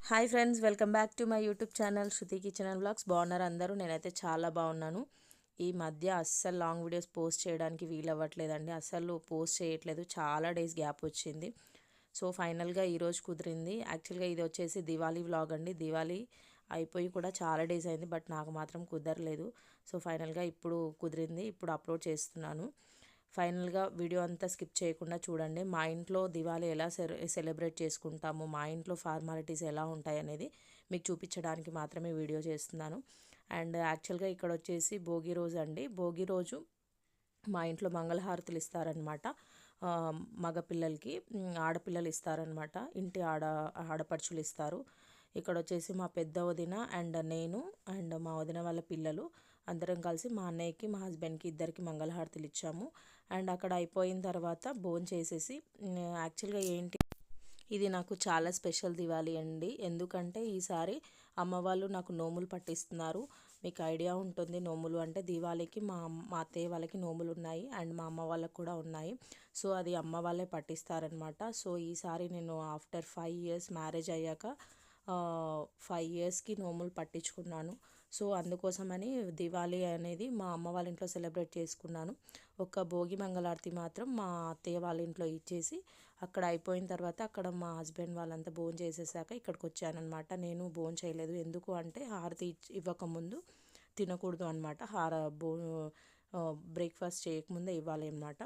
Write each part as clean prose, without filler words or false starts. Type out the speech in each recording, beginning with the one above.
Hi friends, welcome back to my YouTube channel Shruti kitchen and vlogs. బాగున్నారు అందరూ? నేనైతే చాలా బాగున్నాను. ఈ మధ్య అస్సలు లాంగ్ వీడియోస్ పోస్ట్ చేయడానికి వీలవ్వట్లేదండి. అస్సలు పోస్ట్ చేయట్లేదు, చాలా డేస్ గ్యాప్ వచ్చింది. సో ఫైనల్గా ఈరోజు కుదిరింది. యాక్చువల్గా ఇది వచ్చేసి దివాళీ వ్లాగ్ అండి. దివాళీ అయిపోయి కూడా చాలా డేస్ అయింది, బట్ నాకు మాత్రం కుదరలేదు. సో ఫైనల్గా ఇప్పుడు కుదిరింది, ఇప్పుడు అప్లోడ్ చేస్తున్నాను. ఫైనల్గా వీడియో అంతా స్కిప్ చేయకుండా చూడండి. మా ఇంట్లో దివాళీ ఎలా సెలబ్రేట్ చేసుకుంటాము, మా ఇంట్లో ఫార్మాలిటీస్ ఎలా ఉంటాయి అనేది మీకు చూపించడానికి మాత్రమే వీడియో చేస్తున్నాను. అండ్ యాక్చువల్గా ఇక్కడ వచ్చేసి భోగి రోజు అండి. భోగి రోజు మా ఇంట్లో మంగళహారతులు ఇస్తారనమాట. మగపిల్లలకి, ఆడపిల్లలు ఇస్తారనమాట. ఇంటి ఆడపడుచులు ఇస్తారు. ఇక్కడ వచ్చేసి మా పెద్ద వదిన అండ్ నేను అండ్ మా వదిన వాళ్ళ పిల్లలు అందరం కలిసి మా అన్నయ్యకి, మా హస్బెండ్కి ఇద్దరికి మంగళహారతులు ఇచ్చాము. అండ్ అక్కడ అయిపోయిన తర్వాత భోజనం చేసేసి, యాక్చువల్గా ఏంటి, ఇది నాకు చాలా స్పెషల్ దివాళీ అండి. ఎందుకంటే ఈసారి అమ్మ వాళ్ళు నాకు నోములు పట్టిస్తున్నారు. మీకు ఐడియా ఉంటుంది, నోములు అంటే దివాళీకి మా అత్తయ్య వాళ్ళకి నోములు ఉన్నాయి అండ్ మా అమ్మ వాళ్ళకి కూడా ఉన్నాయి. సో అది అమ్మ వాళ్ళే పట్టిస్తారనమాట. సో ఈసారి నేను ఆఫ్టర్ 5 years మ్యారేజ్ అయ్యాక 5 yearsకి నోములు పట్టించుకున్నాను. సో అందుకోసమని దివాళీ అనేది మా అమ్మ వాళ్ళ ఇంట్లో సెలబ్రేట్ చేసుకున్నాను. ఒక భోగి మంగళారతి మాత్రం మా అత్తయ్య వాళ్ళ ఇంట్లో ఇచ్చేసి, అక్కడ అయిపోయిన తర్వాత అక్కడ మా హస్బెండ్ వాళ్ళంతా భోజనం చేసేసాక ఇక్కడికి వచ్చానమాట. నేను భోజనం చేయలేదు, ఎందుకు అంటే హారతి ఇవ్వకముందు తినకూడదు అనమాట. బ్రేక్ఫాస్ట్ చేయకముందే ఇవ్వాలి అనమాట.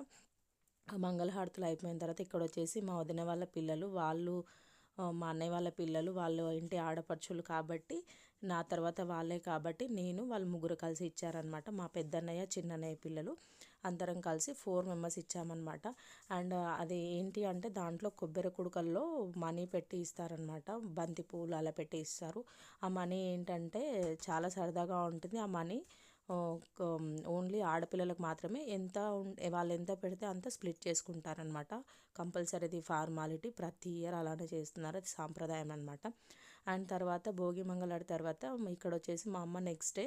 మంగళహారతులు అయిపోయిన తర్వాత ఇక్కడ వచ్చేసి మా వదిన వాళ్ళ పిల్లలు, వాళ్ళు మా అన్నయ్య వాళ్ళ పిల్లలు, వాళ్ళు ఇంటి ఆడపడుచులు కాబట్టి, నా తర్వాత వాళ్ళే కాబట్టి నేను వాళ్ళు ముగ్గురు కలిసి ఇచ్చారనమాట. మా పెద్దన్నయ్య, చిన్నన్నయ్య పిల్లలు అందరం కలిసి 4 members ఇచ్చామన్నమాట. అండ్ అది ఏంటి అంటే దాంట్లో కొబ్బరి కుడుకల్లో మనీ పెట్టి ఇస్తారనమాట. బంతి పూలు అలా పెట్టి ఇస్తారు. ఆ మనీ ఏంటంటే చాలా సరదాగా ఉంటుంది. ఆ మనీ ఓన్లీ ఆడపిల్లలకు మాత్రమే, వాళ్ళు ఎంత పెడితే అంత స్ప్లిట్ చేసుకుంటారనమాట. కంపల్సరీ ఫార్మాలిటీ, ప్రతి ఇయర్ అలానే చేస్తున్నారు, అది సాంప్రదాయం అనమాట. అండ్ తర్వాత భోగి మంగళాడి తర్వాత ఇక్కడ వచ్చేసి మా అమ్మ నెక్స్ట్ డే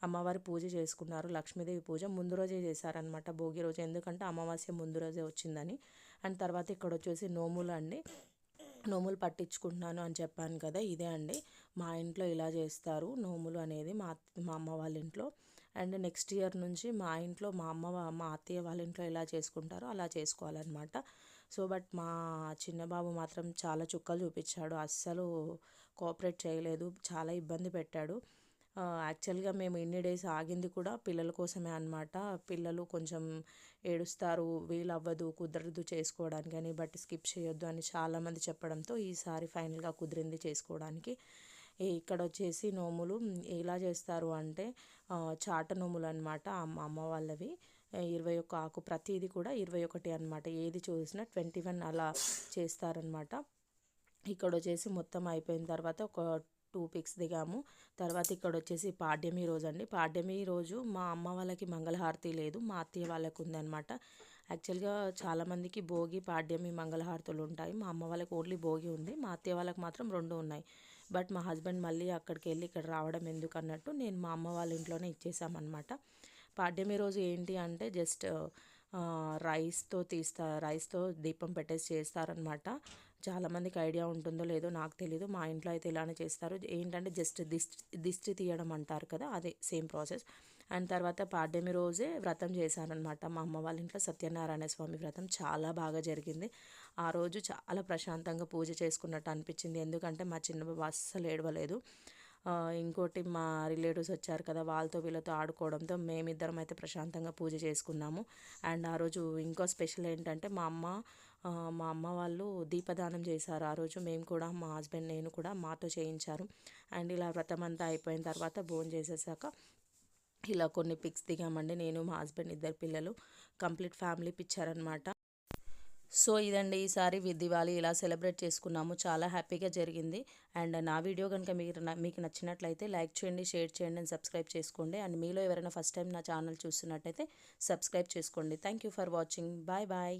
అమ్మవారి పూజ చేసుకున్నారు. లక్ష్మీదేవి పూజ ముందు రోజే చేశారనమాట, భోగి రోజు. ఎందుకంటే అమావాస్య ముందు రోజే వచ్చిందని. అండ్ తర్వాత ఇక్కడ వచ్చేసి నోములు అండి. నోములు పట్టించుకుంటున్నాను అని చెప్పాను కదా, ఇదే అండి. మా ఇంట్లో ఇలా చేస్తారు నోములు అనేది, మా అమ్మ వాళ్ళ ఇంట్లో. అండ్ నెక్స్ట్ ఇయర్ నుంచి మా ఇంట్లో మా అత్తయ్య వాళ్ళ ఇంట్లో ఎలా చేసుకుంటారో అలా చేసుకోవాలన్నమాట. సో బట్ మా చిన్న బాబు మాత్రం చాలా చుక్కలు చూపించాడు, అస్సలు కోఆపరేట్ చేయలేదు, చాలా ఇబ్బంది పెట్టాడు. యాక్చువల్గా మేము ఇన్ని డేస్ ఆగింది కూడా పిల్లల కోసమే అనమాట. పిల్లలు కొంచెం ఏడుస్తారు, వీలు అవ్వదు, కుదరదు చేసుకోవడానికి అని, బట్ స్కిప్ చేయొద్దు అని చాలామంది చెప్పడంతో ఈసారి ఫైనల్గా కుదిరింది చేసుకోవడానికి. ఇక్కడ వచ్చేసి నోములు ఎలా చేస్తారు అంటే చాట నోములు అనమాట, అమ్మ వాళ్ళవి. 21 ఆకు, ప్రతిది కూడా 21 అనమాట. ఏది చూసినా 21 అలా చేస్తారనమాట. ఇక్కడ వచ్చేసి మొత్తం అయిపోయిన తర్వాత ఒక 2 pics దిగాము. తర్వాత ఇక్కడ వచ్చేసి పాడ్యమి రోజు అండి. పాడ్యమి రోజు మా అమ్మ వాళ్ళకి మంగళహారతి లేదు, మా అత్తయ్య వాళ్ళకి ఉందన్నమాట. యాక్చువల్గా చాలామందికి భోగి, పాడ్యమి మంగళహారతులు ఉంటాయి. మా అమ్మ వాళ్ళకి ఓన్లీ భోగి ఉంది, మా అత్తయ్య వాళ్ళకి మాత్రం 2 ఉన్నాయి. బట్ మా హస్బెండ్ మళ్ళీ అక్కడికి వెళ్ళి ఇక్కడ రావడం ఎందుకు అన్నట్టు నేను మా అమ్మ వాళ్ళ ఇంట్లోనే ఇచ్చేసామన్నమాట. పాడ్యమి రోజు ఏంటి అంటే జస్ట్ రైస్తో దీపం పెట్టేసి చేస్తారనమాట. చాలామందికి ఐడియా ఉంటుందో లేదో నాకు తెలీదు, మా ఇంట్లో అయితే ఇలానే చేస్తారు. ఏంటంటే జస్ట్ దిష్టి తీయడం అంటారు కదా, అదే సేమ్ ప్రాసెస్. అండ్ తర్వాత పాడ్యమి రోజే వ్రతం చేశారనమాట మా అమ్మ వాళ్ళ ఇంట్లో. సత్యనారాయణ స్వామి వ్రతం చాలా బాగా జరిగింది. ఆ రోజు చాలా ప్రశాంతంగా పూజ చేసుకున్నట్టు అనిపించింది, ఎందుకంటే మా చిన్న బాబు అస్సలు ఏడవలేదు. ఇంకోటి మా రిలేటివ్స్ వచ్చారు కదా, వాళ్ళతో వీళ్ళతో ఆడుకోవడంతో మేమిద్దరం అయితే ప్రశాంతంగా పూజ చేసుకున్నాము. అండ్ ఆ రోజు ఇంకో స్పెషల్ ఏంటంటే మా అమ్మ వాళ్ళు దీపదానం చేశారు ఆ రోజు. మేము కూడా, మా హస్బెండ్, నేను కూడా మాతో చేయించారు. అండ్ ఇలా వ్రతం అంతా అయిపోయిన తర్వాత భోజనం చేసేసాక ఇలా కొన్ని పిక్స్ దిగామండి, నేను, మా హస్బెండ్, ఇద్దరు పిల్లలు. కంప్లీట్ ఫ్యామిలీ పిక్చర్ అనమాట. సో ఇదండి, ఈసారి దివాళీ ఇలా సెలబ్రేట్ చేసుకున్నాము, చాలా హ్యాపీగా జరిగింది. అండ్ నా వీడియో కనుక మీకు నచ్చినట్లయితే లైక్ చేయండి, షేర్ చేయండి అండ్ సబ్స్క్రైబ్ చేసుకోండి. అండ్ మీలో ఎవరైనా ఫస్ట్ టైం నా ఛానల్ చూస్తున్నట్టయితే సబ్స్క్రైబ్ చేసుకోండి. Thank you for watching. Bye bye.